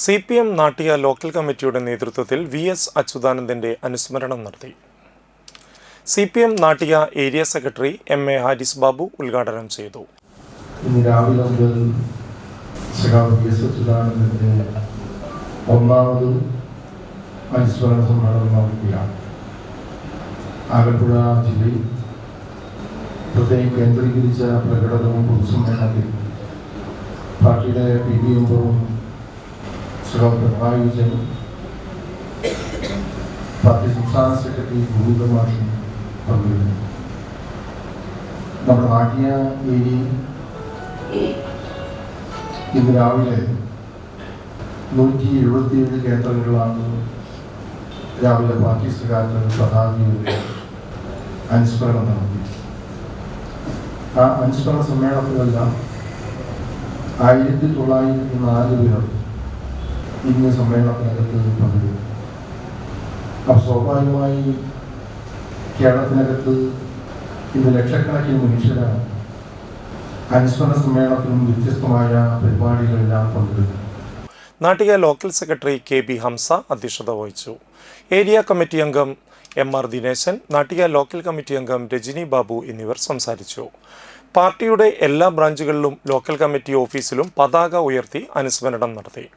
CPM Nattika local കമ്മിറ്റിയുടെ നേതൃത്വത്തിൽ VS അച്യുതാനന്ദന്റെ അനുസ്മരണം നടത്തി. CPM Nattika area secretary MA Haris Babu ഉദ്ഘാടനം ചെയ്തു. ഇന്ന് രാവിലെ മുതൽ VS അച്യുതാനന്ദന്റെ ഒന്നാമത് അനുസ്മരണ സമ്മേളനം നടക്കുകയാണ്. ആലപ്പുഴ ജില്ലയിൽ പ്രത്യേകം കേന്ദ്രീകരിച്ച പ്രകടനവും പൊതുസമ്മേളനത്തിൽ പാർട്ടിയുടെ PB മെമ്പറും പിണറായി വിജയനും പാർട്ടി സംസ്ഥാന സെക്രട്ടറി ഭൂമിക മാഷും പങ്കെടുത്തു. നമ്മുടെ നാട്ടിയ ഏരിയയിൽ ഇന്ന് രാവിലെ 177 കേന്ദ്രങ്ങളിലാണ് രാവിലെ പാർട്ടി സെക്രട്ടറി പ്രധാനിയുടെ അനുസ്മരണം നടത്തി. ആ അനുസ്മരണ സമ്മേളനത്തിലെല്ലാം 1904 പേർ ഇന്ന് സമ്മേളനത്തിനകത്ത് പങ്കെടുക്കും. അപ്പോൾ സ്വാഭാവികമായി കേരളത്തിനകത്ത് ഇന്ന് ലക്ഷക്കണക്കിന് മനുഷ്യരാണ് അനുസ്മരണ സമ്മേളനത്തിലും വ്യത്യസ്തമായ പരിപാടികളെല്ലാം പങ്കെടുക്കും. Nattika local secretary KB Hamsa അധ്യക്ഷത വഹിച്ചു. ഏരിയ കമ്മിറ്റി അംഗം MR Dineshan, Nattika local committee അംഗം രജനി ബാബു എന്നിവർ സംസാരിച്ചു. പാർട്ടിയുടെ എല്ലാ ബ്രാഞ്ചുകളിലും ലോക്കൽ കമ്മിറ്റി ഓഫീസിലും പതാക ഉയർത്തി അനുസ്മരണം നടത്തി.